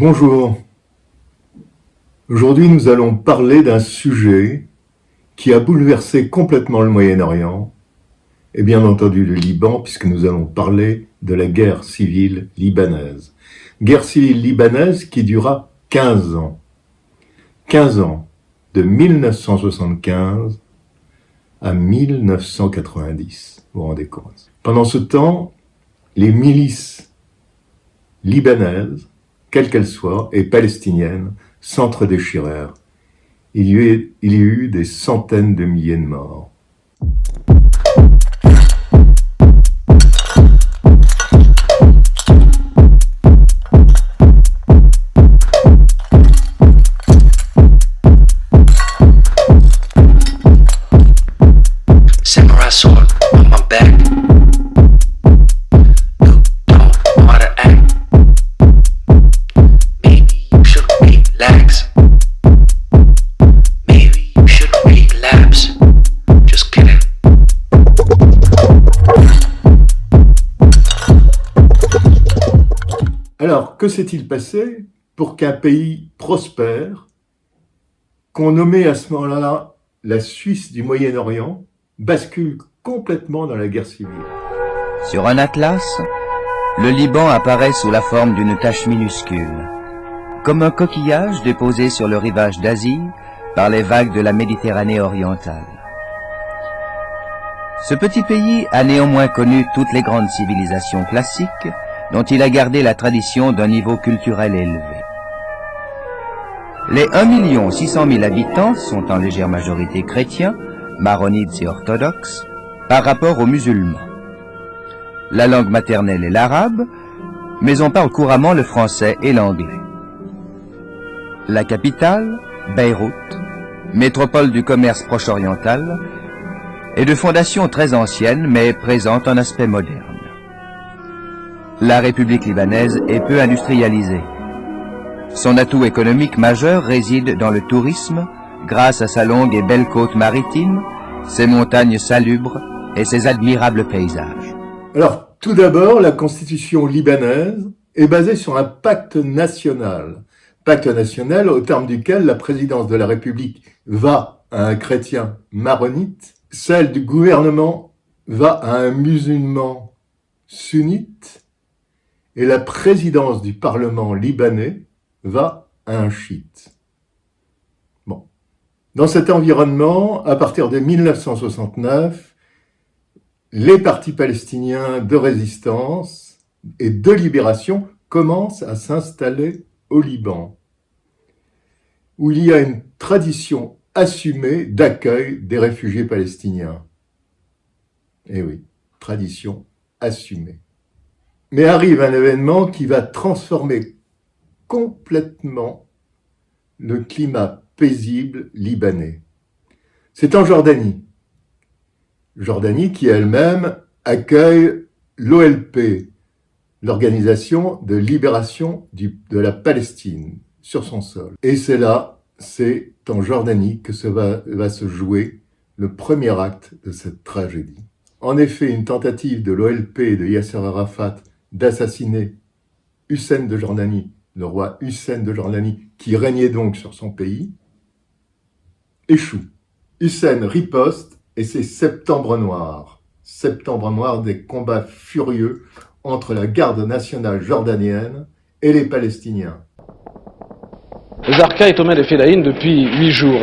Bonjour. Aujourd'hui, nous allons parler d'un sujet qui a bouleversé complètement le Moyen-Orient, et bien entendu le Liban, puisque nous allons parler de la guerre civile libanaise. Guerre civile libanaise qui dura 15 ans. 15 ans, de 1975 à 1990, vous vous rendez compte. Pendant ce temps, les milices libanaises, quelles qu'elles soient, et palestiniennes, s'entre-déchirèrent. Il y a eu des centaines de milliers de morts. Samurai sword on my back. You don't know how to act. Maybe you should relax. Maybe you should relapse. Just kidding. Alors, que s'est-il passé pour qu'un pays prospère, qu'on nommait à ce moment-là la Suisse du Moyen-Orient, bascule complètement dans la guerre civile? Sur un atlas, le Liban apparaît sous la forme d'une tache minuscule, comme un coquillage déposé sur le rivage d'Asie par les vagues de la Méditerranée orientale. Ce petit pays a néanmoins connu toutes les grandes civilisations classiques dont il a gardé la tradition d'un niveau culturel élevé. Les 1 600 000 habitants sont en légère majorité chrétiens, maronites et orthodoxes, par rapport aux musulmans. La langue maternelle est l'arabe, mais on parle couramment le français et l'anglais. La capitale, Beyrouth, métropole du commerce proche-oriental, est de fondation très ancienne, mais présente un aspect moderne. La République libanaise est peu industrialisée. Son atout économique majeur réside dans le tourisme, grâce à sa longue et belle côte maritime, ses montagnes salubres et ses admirables paysages. Alors, tout d'abord, la constitution libanaise est basée sur un pacte national au terme duquel la présidence de la République va à un chrétien maronite, celle du gouvernement va à un musulman sunnite, et la présidence du Parlement libanais va à un chiite. Bon. Dans cet environnement, à partir de 1969, les partis palestiniens de résistance et de libération commencent à s'installer au Liban, où il y a une tradition assumée d'accueil des réfugiés palestiniens. Eh oui, tradition assumée. Mais arrive un événement qui va transformer complètement le climat paisible libanais. C'est en Jordanie. Jordanie qui elle-même accueille l'OLP, l'Organisation de libération de la Palestine, sur son sol. Et c'est en Jordanie que va se jouer le premier acte de cette tragédie. En effet, une tentative de l'OLP et de Yasser Arafat d'assassiner Hussein de Jordanie, le roi Hussein de Jordanie, qui régnait donc sur son pays, échoue. Hussein riposte et c'est Septembre Noir, des combats furieux entre la garde nationale jordanienne et les Palestiniens. Zarqa est aux mains des Fédayines depuis 8 jours.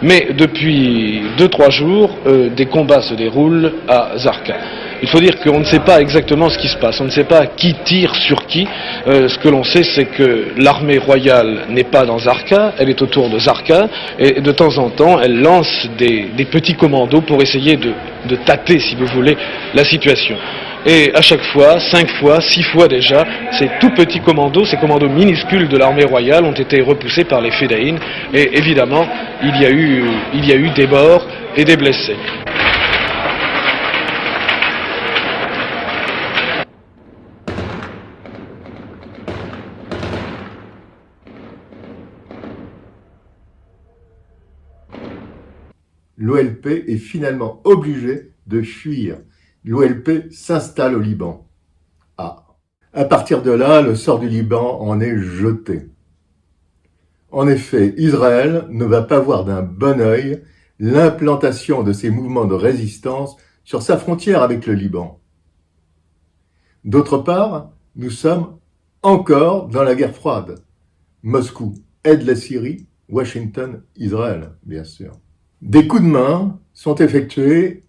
Mais depuis 2-3 jours, des combats se déroulent à Zarqa. Il faut dire qu'on ne sait pas exactement ce qui se passe, on ne sait pas qui tire sur qui. Ce que l'on sait, c'est que l'armée royale n'est pas dans Zarqa, elle est autour de Zarqa, et de temps en temps, elle lance des petits commandos pour essayer de tâter, si vous voulez, la situation. Et à chaque fois, 5 fois, 6 fois déjà, ces tout petits commandos, ces commandos minuscules de l'armée royale ont été repoussés par les Fédayines, et évidemment, il y a eu des morts et des blessés. L'OLP est finalement obligé de fuir. L'OLP s'installe au Liban. Ah, À partir de là, le sort du Liban en est jeté. En effet, Israël ne va pas voir d'un bon œil l'implantation de ces mouvements de résistance sur sa frontière avec le Liban. D'autre part, nous sommes encore dans la guerre froide. Moscou aide la Syrie, Washington, Israël, bien sûr. Des coups de main sont effectués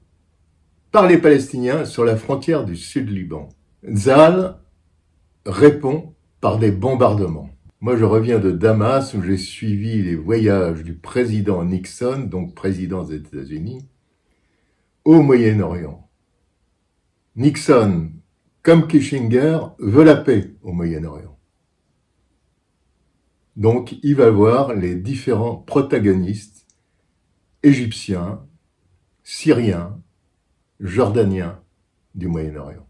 par les Palestiniens sur la frontière du Sud-Liban. Tzahal répond par des bombardements. Moi, je reviens de Damas où j'ai suivi les voyages du président Nixon, donc président des États-Unis, au Moyen-Orient. Nixon, comme Kissinger, veut la paix au Moyen-Orient. Donc, il va voir les différents protagonistes égyptiens, syriens, jordaniens du Moyen-Orient.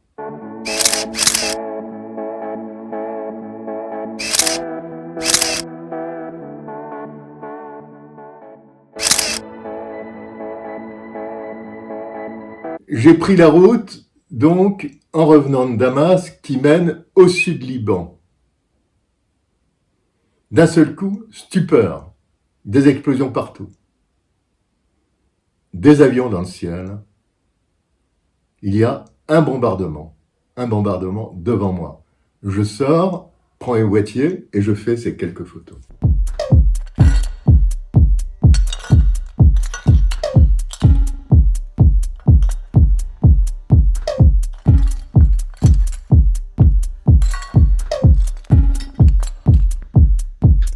J'ai pris la route, donc, en revenant de Damas, qui mène au sud-Liban. D'un seul coup, stupeur, des explosions partout, des avions dans le ciel. Il y a un bombardement devant moi. Je sors, prends un boîtier et je fais ces quelques photos.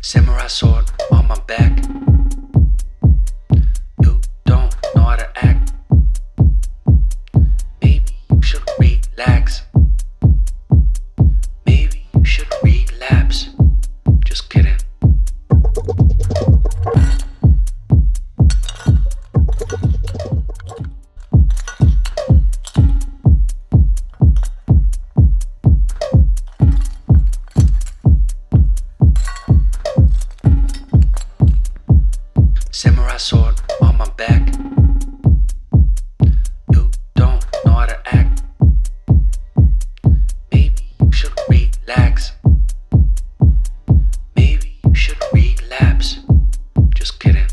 Samurai sword on my back. You don't know how to act. Maybe you should relax. Maybe you should relapse. Just kidding. Samurai sword on my back. You don't know how to act. Maybe you should relax. Maybe you should relapse. Just kidding.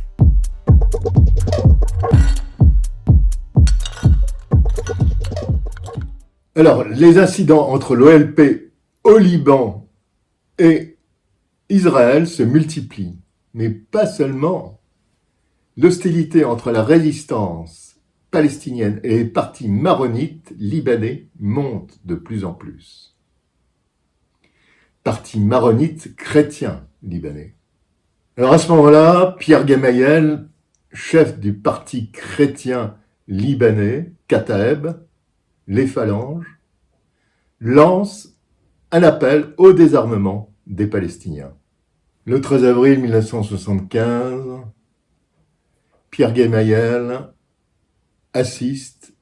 Alors, les incidents entre l'OLP au Liban et Israël se multiplient, mais pas seulement. L'hostilité entre la résistance palestinienne et les partis maronites libanais monte de plus en plus. Parti maronite chrétien libanais. Alors à ce moment-là, Pierre Gemayel, chef du parti chrétien libanais, Kataeb, les Phalanges, lance un appel au désarmement des Palestiniens. Le 13 avril 1975, Pierre Gemayel assiste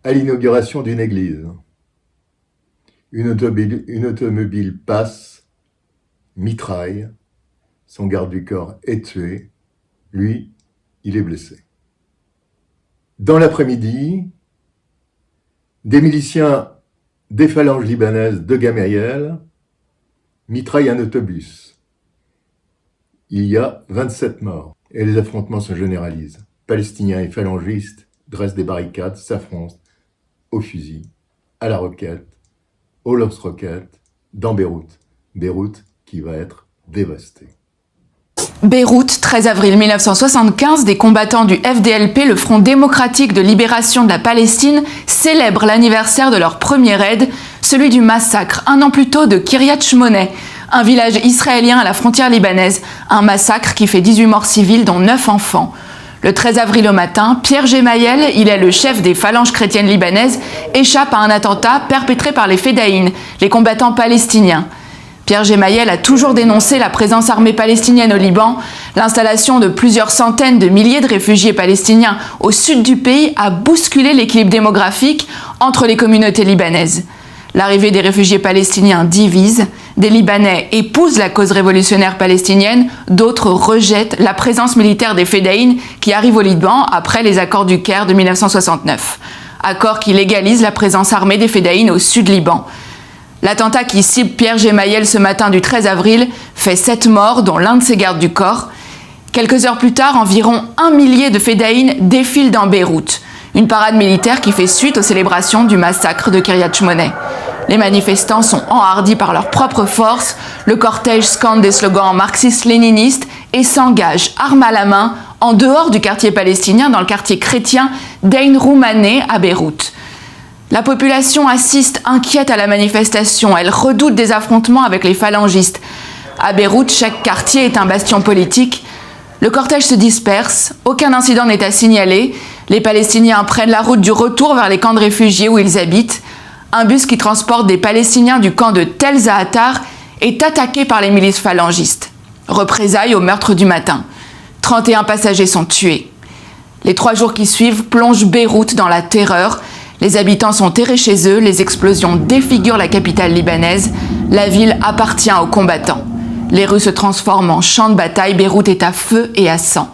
à l'inauguration d'une église. Une automobile passe, mitraille, son garde du corps est tué, lui, il est blessé. Dans l'après-midi, des miliciens des Phalanges libanaises de Gemayel mitraillent un autobus. Il y a 27 morts. Et les affrontements se généralisent. Palestiniens et phalangistes dressent des barricades, s'affrontent au fusil, à la roquette, au lance-roquette, dans Beyrouth. Beyrouth qui va être dévastée. Beyrouth, 13 avril 1975, des combattants du FDLP, le Front démocratique de libération de la Palestine, célèbrent l'anniversaire de leur premier raid, celui du massacre, un an plus tôt, de Kiryat Shmona, un village israélien à la frontière libanaise, un massacre qui fait 18 morts civils dont 9 enfants. Le 13 avril au matin, Pierre Gemayel, il est le chef des phalanges chrétiennes libanaises, échappe à un attentat perpétré par les Fedaïn, les combattants palestiniens. Pierre Gemayel a toujours dénoncé la présence armée palestinienne au Liban. L'installation de plusieurs centaines de milliers de réfugiés palestiniens au sud du pays a bousculé l'équilibre démographique entre les communautés libanaises. L'arrivée des réfugiés palestiniens divise. Des Libanais épousent la cause révolutionnaire palestinienne, d'autres rejettent la présence militaire des Fedaïn qui arrivent au Liban après les accords du Caire de 1969. Accords qui légalisent la présence armée des Fedaïn au sud Liban. L'attentat qui cible Pierre Gemayel ce matin du 13 avril fait 7 morts, dont l'un de ses gardes du corps. Quelques heures plus tard, environ 1 millier de fédéines défilent dans Beyrouth, une parade militaire qui fait suite aux célébrations du massacre de Kiryat Shmona. Les manifestants sont enhardis par leurs propres forces, le cortège scande des slogans marxistes-léninistes et s'engage, armes à la main, en dehors du quartier palestinien, dans le quartier chrétien d'Ain Roumaneh à Beyrouth. La population assiste inquiète à la manifestation, elle redoute des affrontements avec les phalangistes. À Beyrouth, chaque quartier est un bastion politique. Le cortège se disperse, aucun incident n'est à signaler. Les Palestiniens prennent la route du retour vers les camps de réfugiés où ils habitent. Un bus qui transporte des Palestiniens du camp de Tel Zahatar est attaqué par les milices phalangistes. Représailles au meurtre du matin. 31 passagers sont tués. Les 3 jours qui suivent plongent Beyrouth dans la terreur. Les habitants sont terrés chez eux, les explosions défigurent la capitale libanaise. La ville appartient aux combattants. Les rues se transforment en champs de bataille, Beyrouth est à feu et à sang.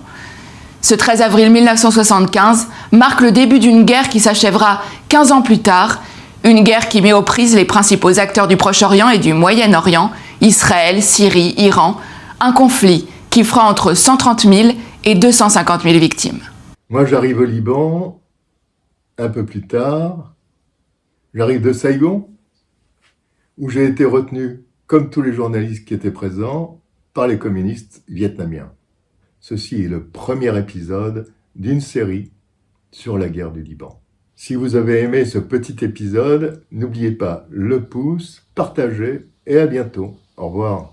Ce 13 avril 1975 marque le début d'une guerre qui s'achèvera 15 ans plus tard, une guerre qui met aux prises les principaux acteurs du Proche-Orient et du Moyen-Orient, Israël, Syrie, Iran, un conflit qui fera entre 130 000 et 250 000 victimes. Moi, j'arrive au Liban un peu plus tard. J'arrive de Saïgon, où j'ai été retenu, comme tous les journalistes qui étaient présents, par les communistes vietnamiens. Ceci est le premier épisode d'une série sur la guerre du Liban. Si vous avez aimé ce petit épisode, n'oubliez pas le pouce, partagez et à bientôt. Au revoir.